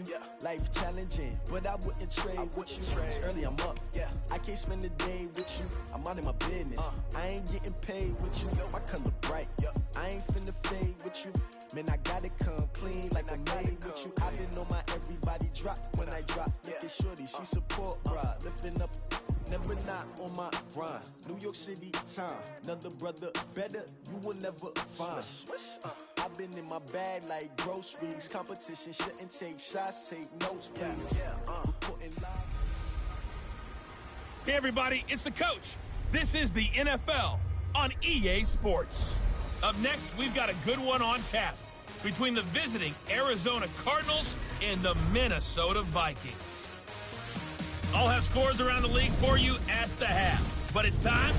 you. Life challenging, but I wouldn't trade with you. It's early, I'm up. I can't spend the day with you. I'm out of my business. I ain't getting paid with you. My color bright. I ain't finna fade with you. Man, I gotta come clean like I'm made with you. I've been on my everybody drop when I drop. Look at shorty, she support, bruh. Lifting up, never not on my grind. New York City time. Another brother better, you will never find. I've been in my bag like groceries. Competition shouldn't take shots, take notes, please. Reporting live. Hey, everybody, it's the coach. This is the NFL on EA Sports. Up next, we've got a good one on tap between the visiting Arizona Cardinals and the Minnesota Vikings. I'll have scores around the league for you at the half, but it's time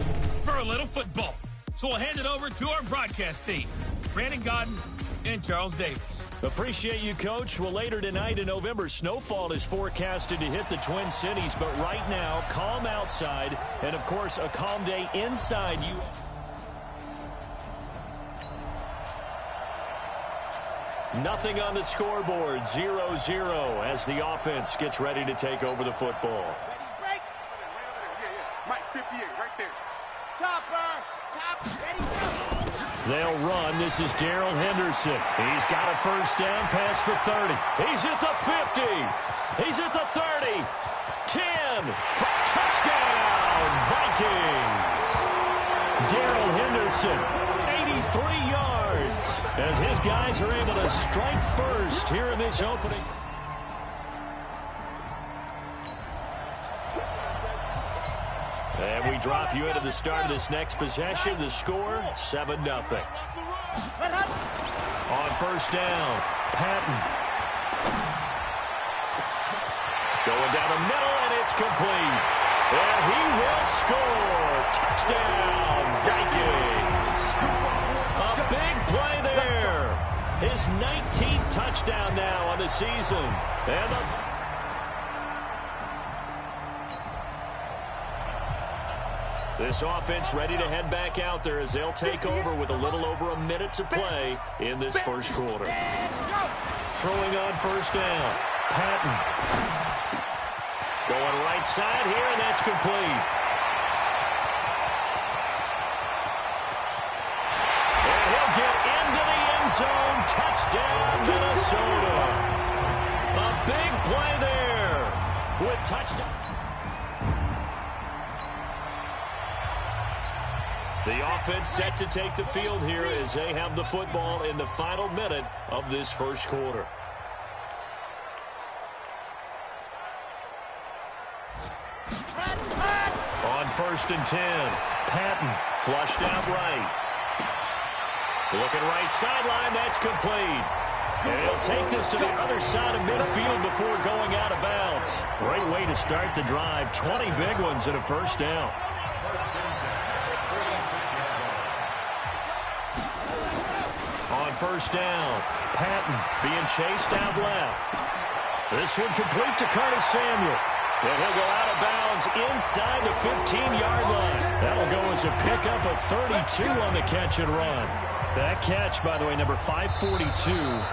for a little football. So we'll hand it over to our broadcast team, Brandon Godden and Charles Davis. Appreciate you, Coach. Well, later tonight in November, snowfall is forecasted to hit the Twin Cities, but right now, calm outside, and of course, a calm day inside you. Nothing on the scoreboard, 0-0 as the offense gets ready to take over the football. Ready, break. Mike, 58, right there. Chopper, ready, go. They'll run. This is Darrell Henderson. He's got a first down past the 30. He's at the 50. He's at the 30. 10. Touchdown, Vikings. Darrell Henderson, 83 yards. As his guys are able to strike first here in this opening. And we drop you into the start of this next possession. The score, 7-0. On first down, Patton. Going down the middle, and it's complete. And he will score. Touchdown, Vikings. A big play there. His 19th touchdown now on the season. And this offense ready to head back out there as they'll take over with a little over a minute to play in this first quarter. Throwing on first down, Patton. Going right side here, and that's complete. And he'll get into the end zone. Touchdown, Minnesota. A big play there with touchdown. The offense set to take the field here as they have the football in the final minute of this first quarter. On first and 10, Patton flushed out right. Looking right sideline, that's complete. And he'll take this to the other side of midfield before going out of bounds. Great way to start the drive. 20 big ones and a first down. On first down, Patton being chased out left. This one complete to Curtis Samuel. And he'll go out of bounds inside the 15-yard line. That'll go as a pickup of 32 on the catch and run. That catch, by the way, number 542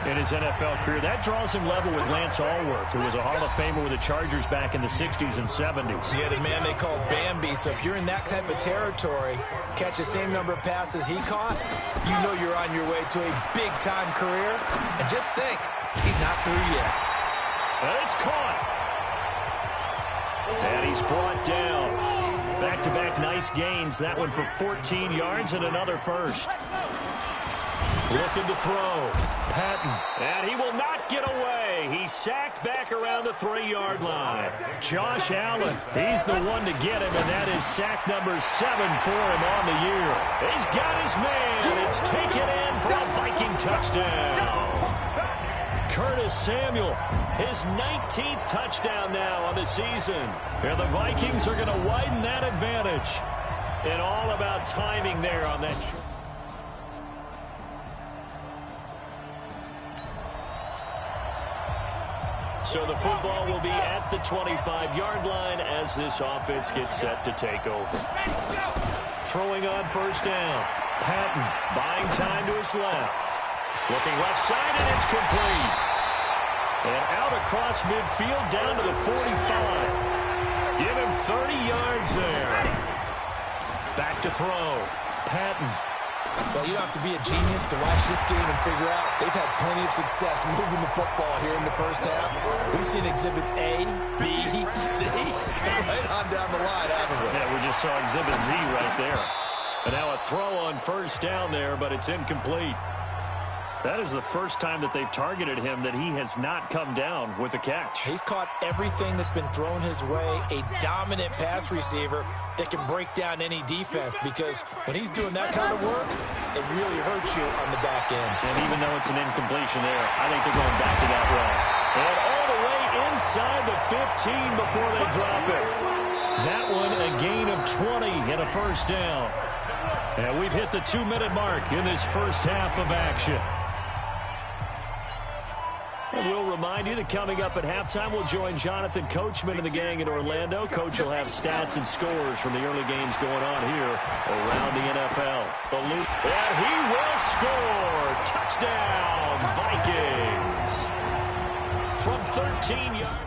in his NFL career. That draws him level with Lance Allworth, who was a Hall of Famer with the Chargers back in the 60s and 70s. Yeah, the man they call Bambi. So if you're in that type of territory, catch the same number of passes he caught, you know you're on your way to a big-time career. And just think, he's not through yet. And it's caught. And he's brought down. Back-to-back nice gains. That one for 14 yards and another first. Looking to throw. Patton. And he will not get away. He's sacked back around the 3-yard line. Josh Allen, he's the one to get him, and that is sack number 7 for him on the year. He's got his man. It's taken in for a Viking touchdown. Curtis Samuel, his 19th touchdown now on the season. And the Vikings are going to widen that advantage. And all about timing there on that. So the football will be at the 25-yard line as this offense gets set to take over. Throwing on first down. Patton buying time to his left. Looking left side, and it's complete. And out across midfield down to the 45. Give him 30 yards there. Back to throw. Patton. Well, you don't have to be a genius to watch this game and figure out they've had plenty of success moving the football here in the first half. We've seen exhibits A, B, C, and right on down the line, haven't we? Yeah, we just saw exhibit Z right there. And now a throw on first down there, but it's incomplete. That is the first time that they've targeted him that he has not come down with a catch. He's caught everything that's been thrown his way, a dominant pass receiver that can break down any defense, because when he's doing that kind of work, it really hurts you on the back end. And even though it's an incompletion there, I think they're going back to that route. And all the way inside the 15 before they drop it. That one a gain of 20 and a first down. And we've hit the 2-minute mark in this first half of action. And we'll remind you that coming up at halftime, we'll join Jonathan Coachman and the gang in Orlando. Coach will have stats and scores from the early games going on here around the NFL. And he will score. Touchdown, Vikings. From 13 yards.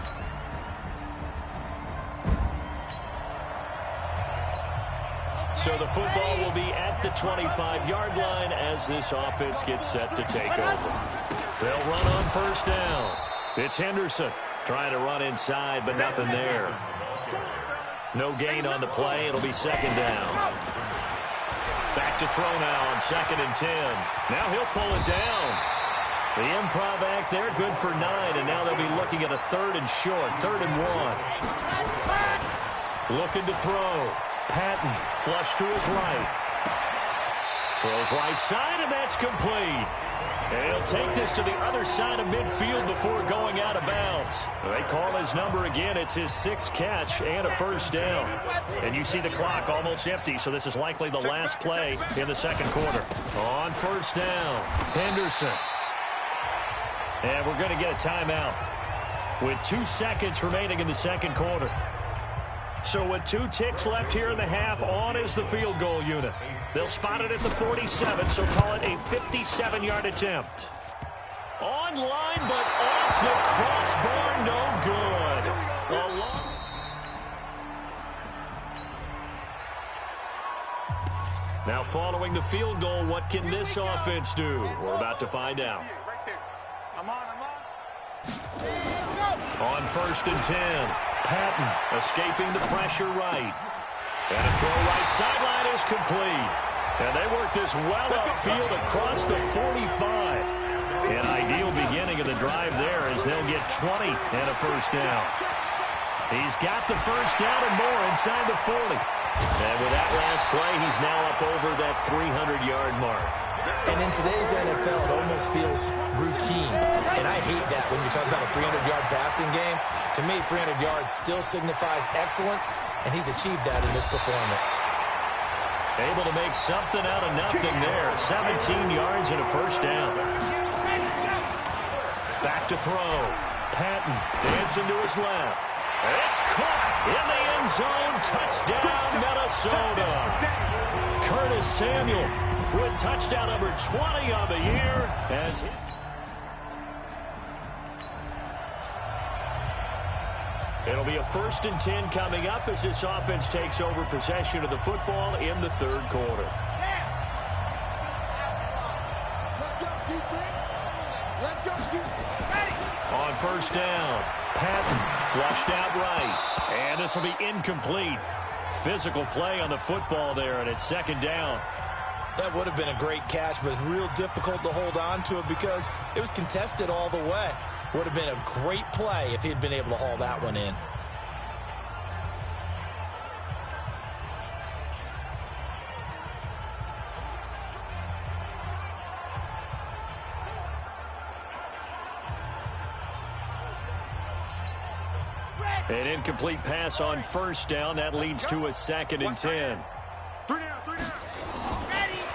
So the football will be at the 25-yard line as this offense gets set to take over. They'll run on first down. It's Henderson trying to run inside, but nothing there. No gain on the play. It'll be second down. Back to throw now on 2nd and 10. Now he'll pull it down. The improv act there, good for 9, and now they'll be looking at a 3rd and short, 3rd and 1. Looking to throw. Patton, flush to his right. Throws right side, and that's complete. And he'll take this to the other side of midfield before going out of bounds. They call his number again. It's his 6th catch and a first down. And you see the clock almost empty, so this is likely the last play in the second quarter. On first down, Henderson. And we're going to get a timeout with 2 seconds remaining in the second quarter. So with 2 ticks left here in the half, on is the field goal unit. They'll spot it at the 47, so call it a 57-yard attempt. Online, but off the crossbar, no good. Now following the field goal, what can this offense do? We're about to find out. On 1st and 10. Patton escaping the pressure right. And a throw right sideline is complete. And they work this well upfield across the 45. An ideal beginning of the drive there as they'll get 20 and a first down. He's got the first down and more inside the 40. And with that last play, he's now up over that 300-yard mark. And in today's NFL, it almost feels routine. And I hate that when you talk about a 300-yard passing game. To me, 300 yards still signifies excellence, and he's achieved that in this performance. Able to make something out of nothing there. 17 yards and a first down. Back to throw. Patton dancing to his left. It's caught in the end zone. Touchdown, Minnesota. Curtis Samuel with touchdown number 20 on the year. As it'll be a 1st and 10 coming up as this offense takes over possession of the football in the 3rd quarter. On first down, Patton flushed out right. And this will be incomplete. Physical play on the football there, and it's 2nd down. That would have been a great catch, but it's real difficult to hold on to it because it was contested all the way. Would have been a great play if he'd been able to haul that one in. An incomplete pass on first down. That leads to a 2nd and 10.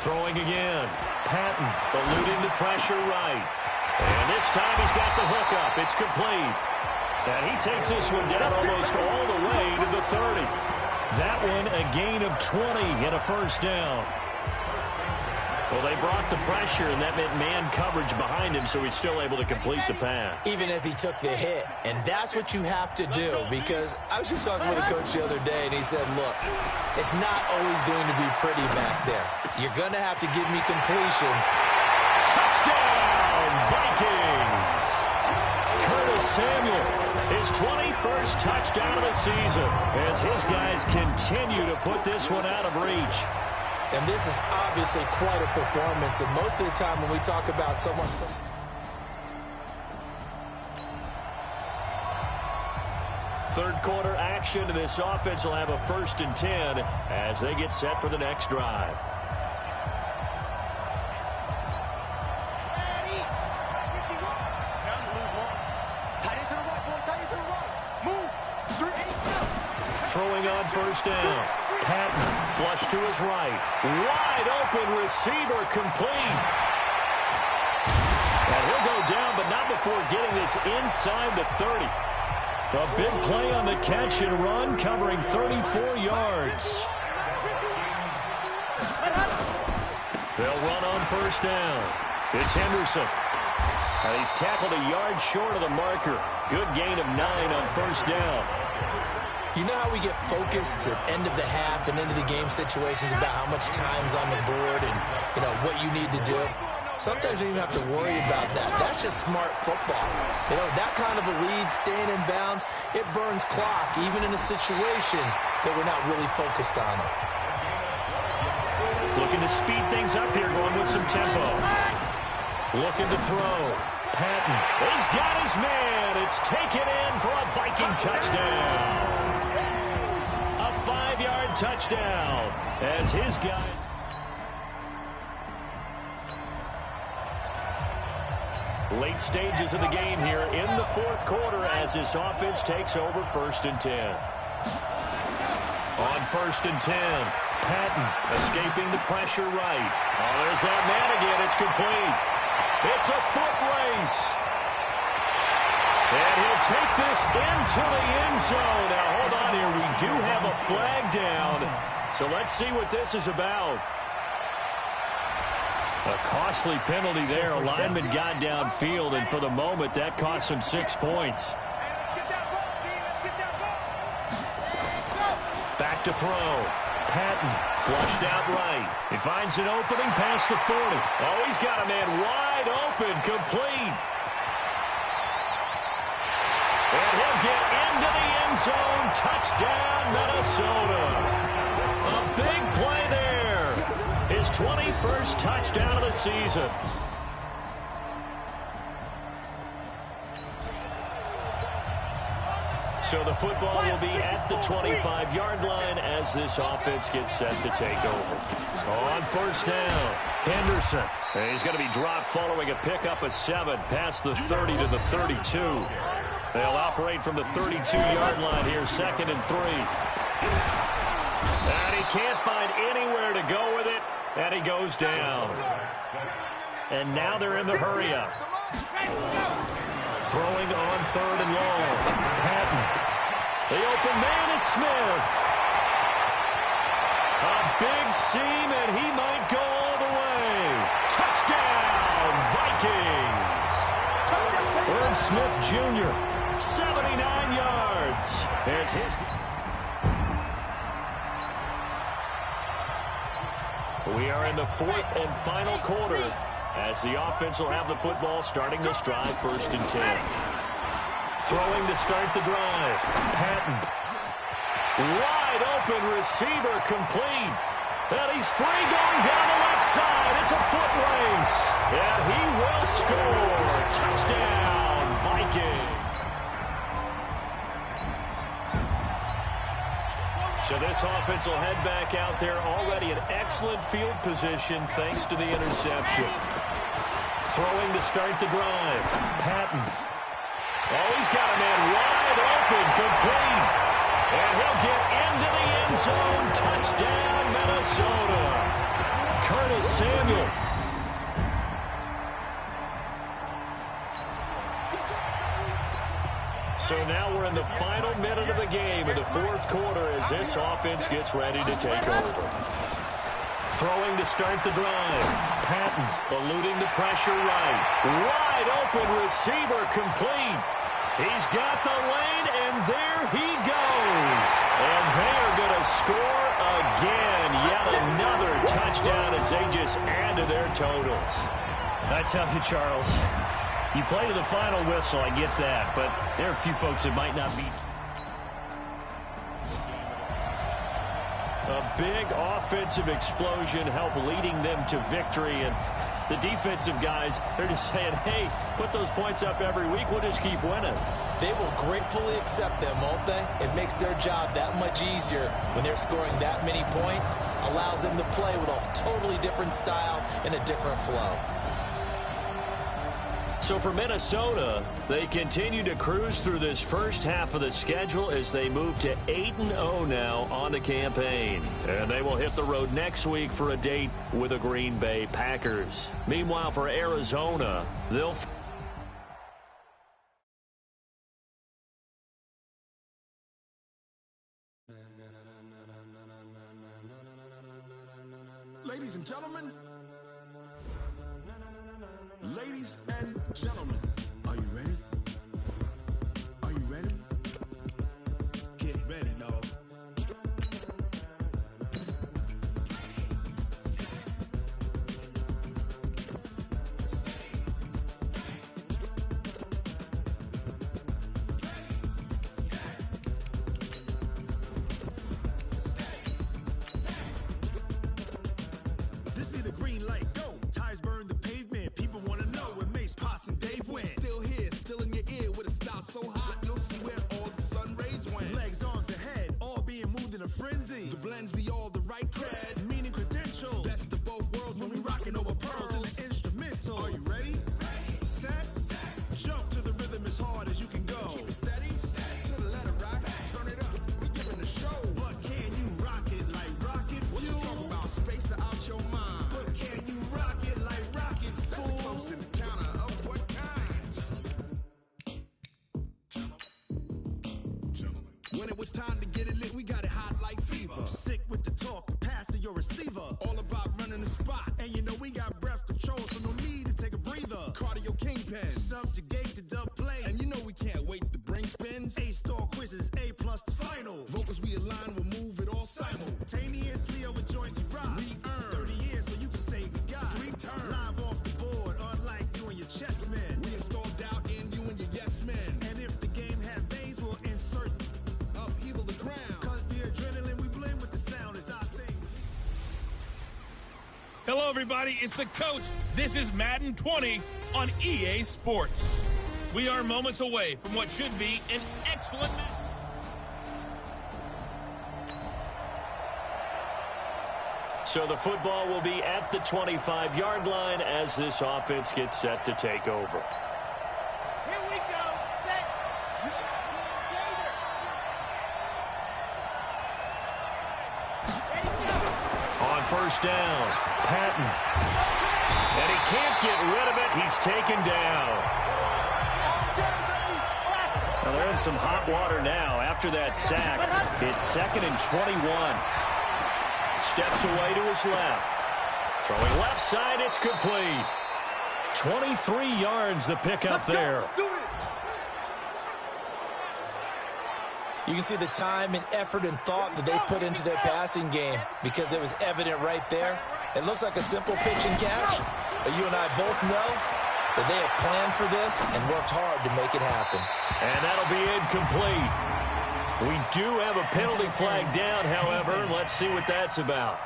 Throwing again. Patton eluding the pressure right. And this time he's got the hook up. It's complete. And he takes this one down almost all the way to the 30. That one a gain of 20 and a first down. Well, they brought the pressure, and that meant man coverage behind him, so he's still able to complete the pass. Even as he took the hit. And that's what you have to do, because I was just talking with a coach the other day, and he said, look, it's not always going to be pretty back there. You're going to have to give me completions. Touchdown, Vikings! Curtis Samuel, his 21st touchdown of the season, as his guys continue to put this one out of reach. And this is obviously quite a performance. And most of the time when we talk about someone... Third quarter action, and this offense will have a 1st and 10 as they get set for the next drive. Throwing on 1st down. Patton, flush to his right. Wide open receiver, complete. And he'll go down, but not before getting this inside the 30. A big play on the catch and run, covering 34 yards. They'll run on 1st down. It's Henderson. And he's tackled a yard short of the marker. Good gain of 9 on 1st down. You know how we get focused at end of the half and into the game situations about how much time's on the board and, you know, what you need to do? Sometimes you don't even have to worry about that. That's just smart football. You know, that kind of a lead, staying in bounds, it burns clock, even in a situation that we're not really focused on it. Looking to speed things up here, going with some tempo. Looking to throw. Patton, he's got his man. It's taken in for a Viking touchdown. 5-yard touchdown as his guys. Late stages of the game here in the 4th quarter as this offense takes over 1st and 10. On 1st and 10, Patton escaping the pressure right. Oh, there's that man again. It's complete. It's a foot race. And he'll take this into the end zone. Now, hold on here. We do have a flag down. So let's see what this is about. A costly penalty there. A lineman got downfield, and for the moment, that cost him 6 points. Back to throw. Patton flushed out right. He finds an opening past the 40. Oh, he's got a man wide open, complete. And he'll get into the end zone. Touchdown, Minnesota. A big play there. His 21st touchdown of the season. So the football will be at the 25-yard line as this offense gets set to take over. On 1st down, Henderson. And he's going to be dropped following a pickup of 7 past the 30 to the 32. They'll operate from the 32-yard line here, 2nd and 3. And he can't find anywhere to go with it, and he goes down. And now they're in the hurry-up. Throwing on 3rd and long. Patton. The open man is Smith. A big seam, and he might go all the way. Touchdown, Vikings. Irv Smith Jr., 79 yards. There's his. We are in the 4th and final quarter as the offense will have the football starting this drive, 1st and 10. Throwing to start the drive. Patton. Wide open receiver, complete. And he's free going down the left side. It's a foot race. And he will score. Touchdown, Vikings. So this offense will head back out there, already in excellent field position thanks to the interception. Throwing to start the drive. Patton. Oh, he's got a man wide open, complete. And he'll get into the end zone. Touchdown, Minnesota. Curtis Samuel. So now we're in the final minute of the game in the 4th quarter as this offense gets ready to take over. Throwing to start the drive. Patton eluding the pressure right. Wide open receiver complete. He's got the lane, and there he goes. And they are going to score again. Yet another touchdown as they just add to their totals. I tell you, Charles, you play to the final whistle, I get that. But there are a few folks that might not be. A big offensive explosion helped leading them to victory. And the defensive guys, they're just saying, hey, put those points up every week. We'll just keep winning. They will gratefully accept them, won't they? It makes their job that much easier when they're scoring that many points. Allows them to play with a totally different style and a different flow. So for Minnesota, they continue to cruise through this first half of the schedule as they move to 8-0 now on the campaign. And they will hit the road next week for a date with the Green Bay Packers. Meanwhile, for Arizona, they'll... Ladies and gentlemen, ladies and gentlemen, are you ready? Are you ready? Get ready, dog. This be the green light, go. Tires burn the pavement. People want to know where Mace, Poss, and Dave went. Still here, still in your ear with a style so hot, you'll see where all the sun rays went. Legs, arms, and head, all being moved in a frenzy. The blends be all the right cred, meaning credentials. Best of both worlds when we rocking over pearls in the instrumental. Are you ready? Set, jump to the rhythm as hard as you can go. Keep it steady, to the letter rock, turn it up, we giving the show. But can you rock it like rocket fuel? What you talking about, space out your mind? But can you rock it like rockets, fool? That's a close encounter of what kind? Gentlemen. When it was time to get it lit, we got it hot like fever. Sick with the talk, the pass to your receiver. All about running the spot. And you know we got breath control, so no need to take a breather. Cardio kingpin, subjugate the dub play. And you know we can't wait to bring spins. A-star quizzes, A+ the final. Vocals we align, we'll move it all simultaneously over joints we rock. We earn 30 years so you can say we got 3 turns. Live off the board, unlike you and your chess men. We install doubt in you and your yes men. And if the game had veins, we'll insert upheaval the ground. Cause the adrenaline we blend with the sound is our thing. Hello, everybody. It's the coach. This is Madden 20 on EA Sports. We are moments away from what should be an excellent match. So the football will be at the 25-yard line as this offense gets set to take over. Here we go. Set. You got Team Gator. Ready, go. On first down, Patton. And he can't get rid of it. He's taken down. Now they're in some hot water now after that sack. It's 2nd and 21. Steps away to his left. Throwing left side, it's complete. 23 yards the pickup there. You can see the time and effort and thought that they put into their passing game because it was evident right there. It looks like a simple pitch and catch, but you and I both know that they have planned for this and worked hard to make it happen. And that'll be incomplete. We do have a penalty flag down, however. Let's see what that's about.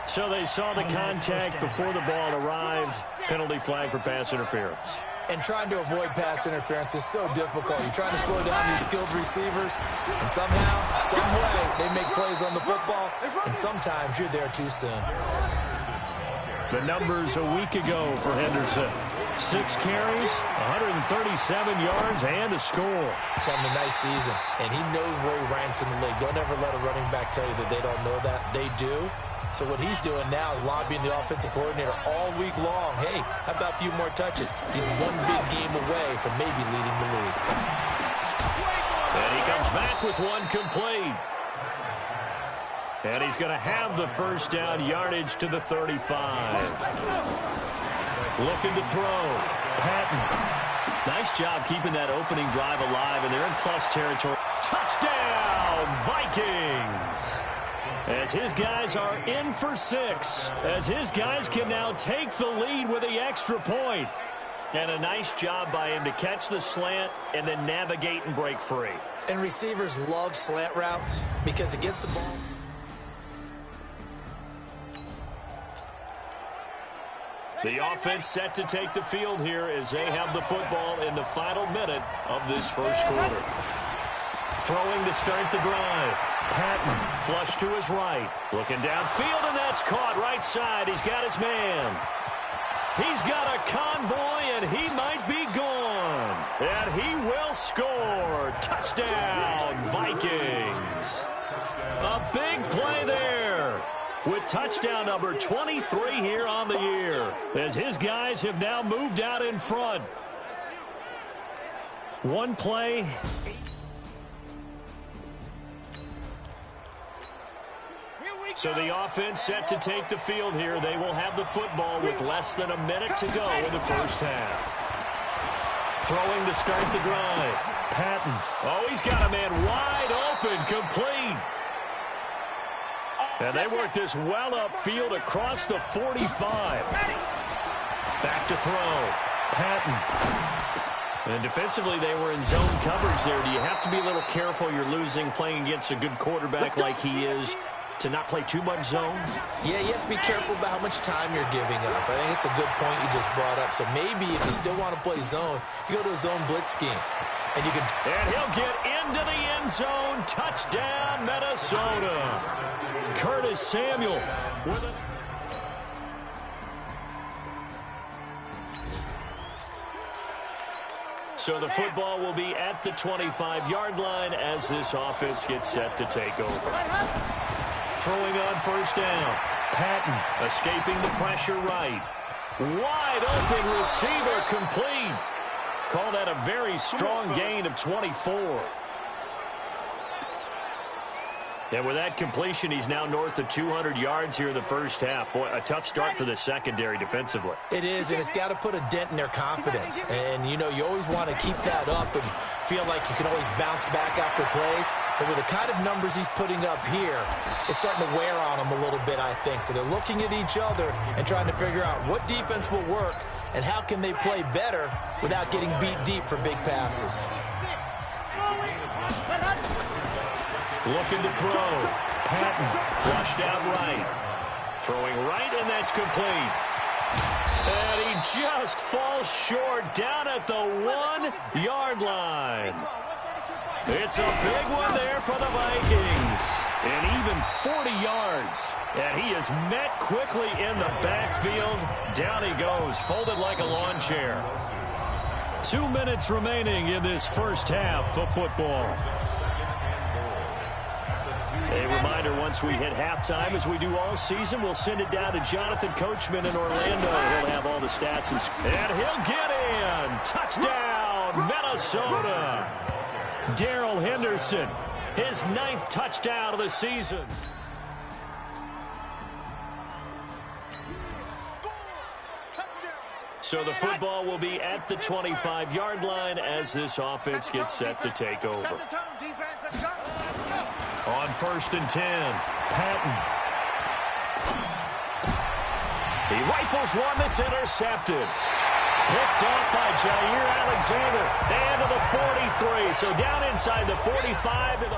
So they saw the contact before the ball arrived. Penalty flag for pass interference. And trying to avoid pass interference is so difficult. You're trying to slow down these skilled receivers, and somehow, some way, they make plays on the football, and sometimes you're there too soon. The numbers a week ago for Henderson. 6 carries, 137 yards, and a score. He's having a nice season, and he knows where he ranks in the league. Don't ever let a running back tell you that they don't know that. They do. So what he's doing now is lobbying the offensive coordinator all week long. Hey, how about a few more touches? He's one big game away from maybe leading the league. And he comes back with one complete. And he's going to have the first down, yardage to the 35. Looking to throw. Patton. Nice job keeping that opening drive alive, and they're in plus territory. Touchdown, Vikings! As his guys are in for 6. As his guys can now take the lead with the extra point. And a nice job by him to catch the slant and then navigate and break free. And receivers love slant routes because it gets the ball. The offense set to take the field here as they have the football in the final minute of this first quarter. Throwing to start the drive. Patton, flush to his right. Looking downfield, and that's caught right side. He's got his man. He's got a convoy, and he might be gone. And he will score. Touchdown, Vikings. A big play there with touchdown number 23 here on the year, as his guys have now moved out in front. One play. So the offense set to take the field here. They will have the football with less than a minute to go in the first half. Throwing to start the drive. Patton. Oh, he's got a man wide open, complete. And they work this well upfield across the 45. Back to throw. Patton. And defensively, they were in zone coverage there. Do you have to be a little careful? You're losing playing against a good quarterback like he is to not play too much zone? Yeah, you have to be careful about how much time you're giving up. I think it's a good point you just brought up. So maybe if you still want to play zone, you go to a zone blitz scheme. And he'll get into the end zone. Touchdown, Minnesota. Curtis Samuel with it. So the football will be at the 25-yard line as this offense gets set to take over. Throwing on first down. Patton escaping the pressure right. Wide open receiver, complete. Call that a very strong gain of 24. And with that completion, he's now north of 200 yards here in the first half. Boy, a tough start for the secondary defensively. It is, and it's got to put a dent in their confidence. And, you know, you always want to keep that up and feel like you can always bounce back after plays. But with the kind of numbers he's putting up here, it's starting to wear on them a little bit, I think. So they're looking at each other and trying to figure out what defense will work and how can they play better without getting beat deep for big passes. Looking to throw. Patton flushed out right. Throwing right, and that's complete. And he just falls short down at the 1-yard line. It's a big one there for the Vikings. And even 40 yards. And he is met quickly in the backfield. Down he goes, folded like a lawn chair. 2 minutes remaining in this first half of football. A reminder, once we hit halftime, as we do all season, we'll send it down to Jonathan Coachman in Orlando. He'll have all the stats. And he'll get in. Touchdown, Minnesota. Darrell Henderson, his 9th touchdown of the season. So the football will be at the 25-yard line as this offense gets set to take over. On 1st and 10, Patton. He rifles one that's intercepted. Picked off by Jair Alexander. And to the 43. So down inside the 45 to the...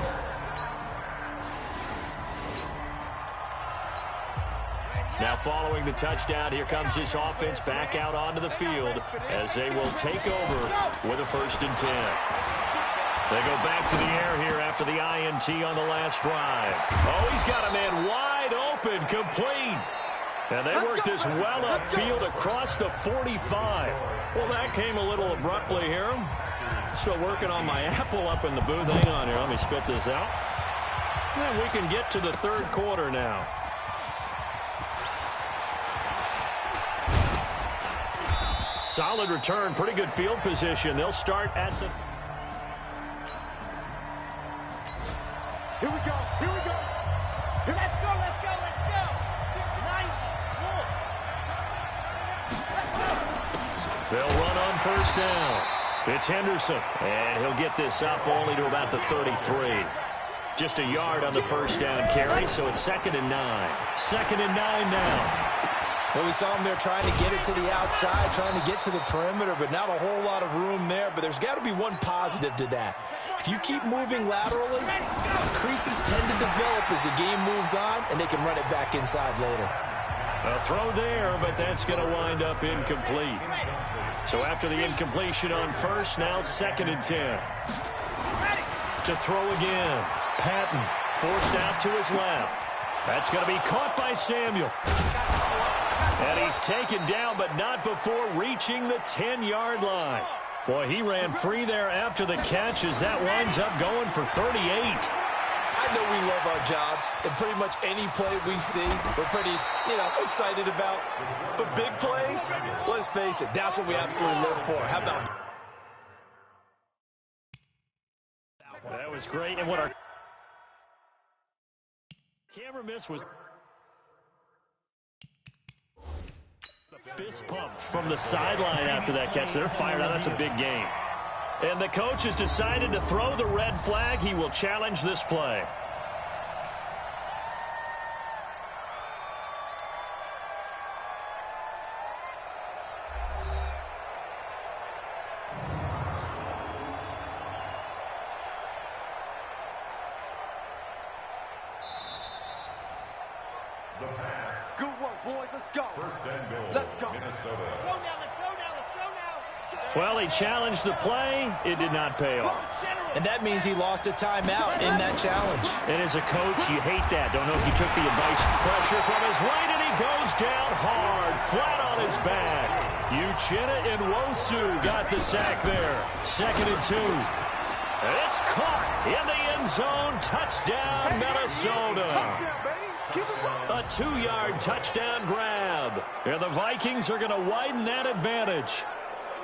Now following the touchdown, here comes this offense back out onto the field as they will take over with a 1st and 10. They go back to the air here after the INT on the last drive. Oh, he's got a man wide open, complete. And they work this well upfield across the 45. Well, that came a little abruptly here. Still working on my apple up in the booth. Hang on here, let me spit this out. And we can get to the 3rd quarter now. Solid return, pretty good field position. They'll start at the... Here we go. Here we go. Let's go, let's go, let's go. 90. More. Let's go. They'll run on first down. It's Henderson, and he'll get this up only to about the 33. Just a yard on the first down carry, so it's 2nd and 9. 2nd and 9 now. Well, we saw him there trying to get it to the outside, trying to get to the perimeter, but not a whole lot of room there. But there's got to be one positive to that. If you keep moving laterally, creases tend to develop as the game moves on, and they can run it back inside later. A throw there, but that's going to wind up incomplete. So after the incompletion on first, now 2nd and 10. To throw again. Patton forced out to his left. That's going to be caught by Samuel. And he's taken down, but not before reaching the 10-yard line. Boy, he ran free there after the catch as that winds up going for 38. I know we love our jobs, and pretty much any play we see, we're pretty, excited about. But big plays, let's face it, that's what we absolutely live for. How about that was great, and what our camera miss was the fist pump from the sideline after that catch. They're fired out. That's a big game. And the coach has decided to throw the red flag. He will challenge this play. Good work, boys. Let's go. First and goal. Let's go. Minnesota. Let's go now. Let's go now. Let's go now. Well, he challenged the play. It did not pay off. And that means he lost a timeout in that challenge. And as a coach, you hate that. Don't know if he took the advice. Pressure from his right, and he goes down hard, flat on his back. Uchenna and Wosu got the sack there. 2nd and 2. It's caught in the end zone. Touchdown, Minnesota. A 2-yard touchdown grab. And the Vikings are going to widen that advantage.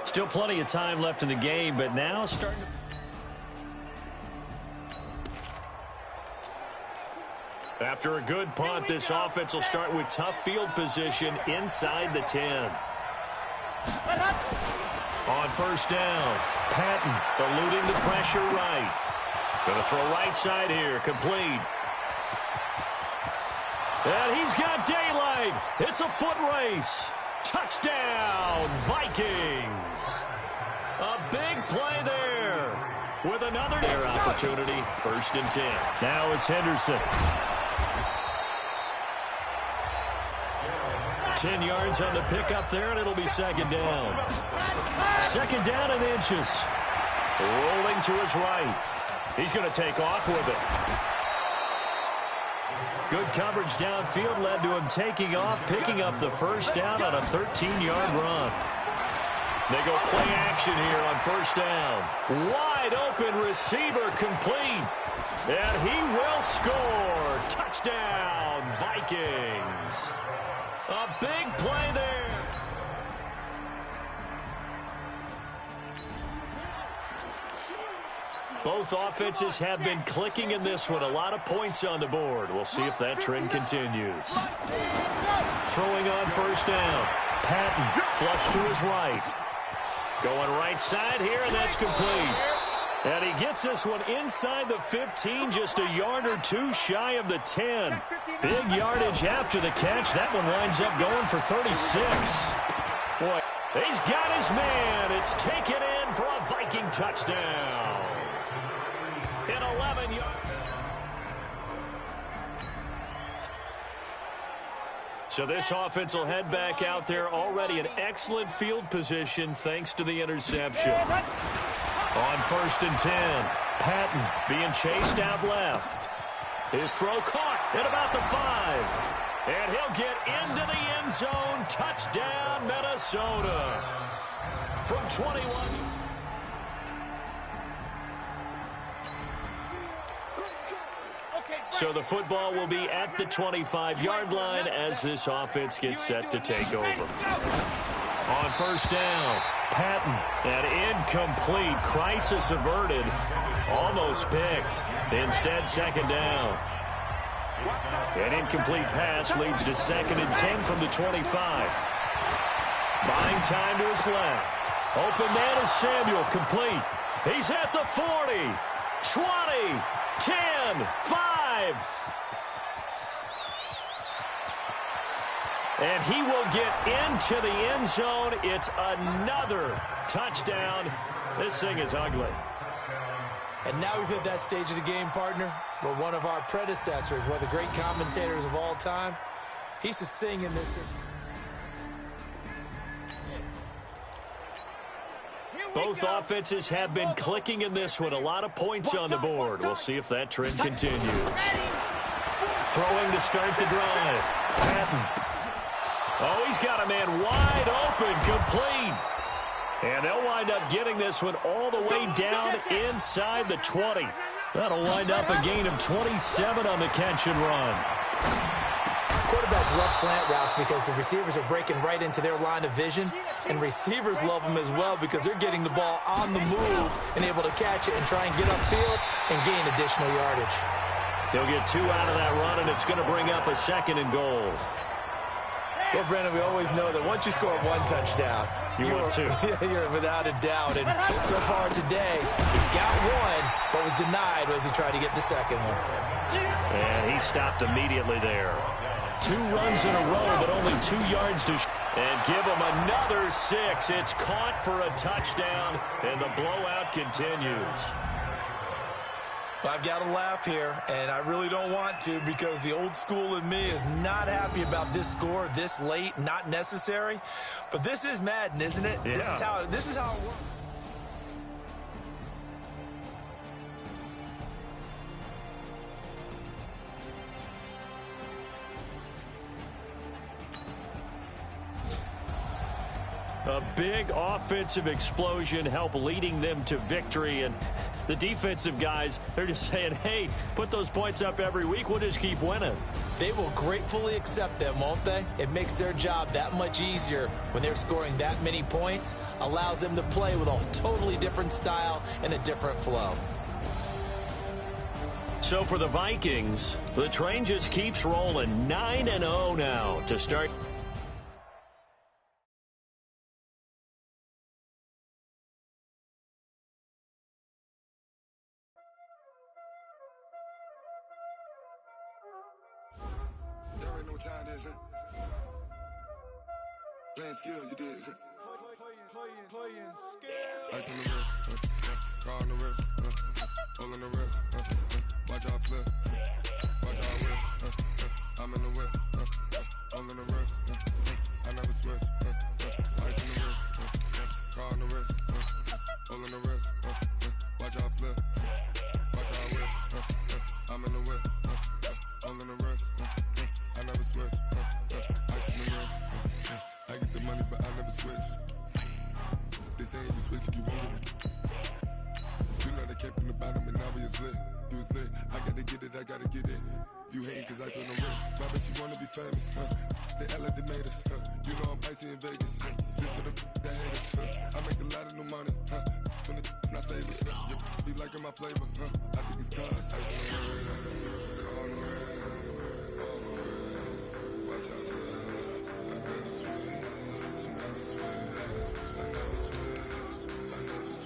Still plenty of time left in the game, but now starting to... After a good punt, this offense will start with tough field position inside the 10. On first down, Patton eluding the pressure right. Going to throw right side here, complete. And he's got daylight. It's a foot race. Touchdown, Vikings. A big play there with another opportunity. 1st and 10. Now it's Henderson. 10 yards on the pickup there, and it'll be 2nd down. 2nd down and inches. Rolling to his right. He's going to take off with it. Good coverage downfield led to him taking off, picking up the first down on a 13-yard run. They go play action here on first down. Wide open receiver complete. And he will score. Touchdown, Vikings. A big play there. Both offenses have been clicking in this one. A lot of points on the board. We'll see if that trend continues. Throwing on first down. Patton flush to his right. Going right side here, and that's complete. And he gets this one inside the 15, just a yard or two shy of the 10. Big yardage after the catch. That one winds up going for 36. Boy, he's got his man. It's taken in for a Viking touchdown. In 11 yards. So this offense will head back out there, already in excellent field position thanks to the interception. On 1st and 10, Patton being chased out left. His throw caught at about the 5. And he'll get into the end zone. Touchdown, Minnesota. From 21. So the football will be at the 25-yard line as this offense gets set to take over. On first down, Patton, an incomplete, crisis averted, almost picked. Instead, 2nd down. An incomplete pass leads to 2nd and 10 from the 25. Buying time to his left. Open man is Samuel, complete. He's at the 40, 20, 10, 5. And he will get into the end zone. It's another touchdown. This thing is ugly. And now we've hit that stage of the game, partner, where one of our predecessors, one of the great commentators of all time, he's just singing this. Both offenses have been clicking in this one. A lot of points on the board. We'll see if that trend continues. Throwing to start the drive. Madden. Oh, he's got a man wide open, complete. And they'll wind up getting this one all the way down inside the 20. That'll wind up a gain of 27 on the catch and run. Quarterbacks love slant routes because the receivers are breaking right into their line of vision, and receivers love them as well because they're getting the ball on the move and able to catch it and try and get upfield and gain additional yardage. He'll get 2 out of that run, and it's going to bring up a 2nd and goal. Well, Brandon, we always know that once you score 1 touchdown, you're 2. You're without a doubt. And so far today, he's got 1, but was denied as he tried to get the 2nd one. And he stopped immediately there. 2 runs in a row, but only 2 yards to and give him another 6. It's caught for a touchdown, and the blowout continues. I've got to laugh here, and I really don't want to because the old school in me is not happy about this score this late, not necessary. But this is Madden, isn't it? Yeah. This is how it works. A big offensive explosion helped leading them to victory, and the defensive guys, they're just saying, hey, put those points up every week, we'll just keep winning. They will gratefully accept them, won't they? It makes their job that much easier when they're scoring that many points, allows them to play with a totally different style and a different flow. So for the Vikings, the train just keeps rolling, 9-0 now to start. There ain't no time, that's it. Playing skills, you did. Playing skills. Ice on the wrist, car on the wrist, all on the wrist, watch out flip, watch out whip, I'm in the whip, all on the wrist, I never switch, ice on the wrist, car on the wrist, all on the wrist, watch out flip, watch out whip, I'm in the whip, all on the wrist, I never switch, ice on the wrist, I get the money but I never switch. They say you switch if you want it. You know they came from the bottom and now we is lit. You was lit, I gotta get it, I gotta get it. You hate cause ice on the wrist. Why bet you wanna be famous, They act like they made us, You know I'm icy in Vegas, This for the that hate us, I make a lot of new money, When the not savers, You be liking my flavor, I think it's cause ice on the wrist, on the wrist, on the wrist. Watch out for that, I never switch, I never switch, I never switch, I never switch.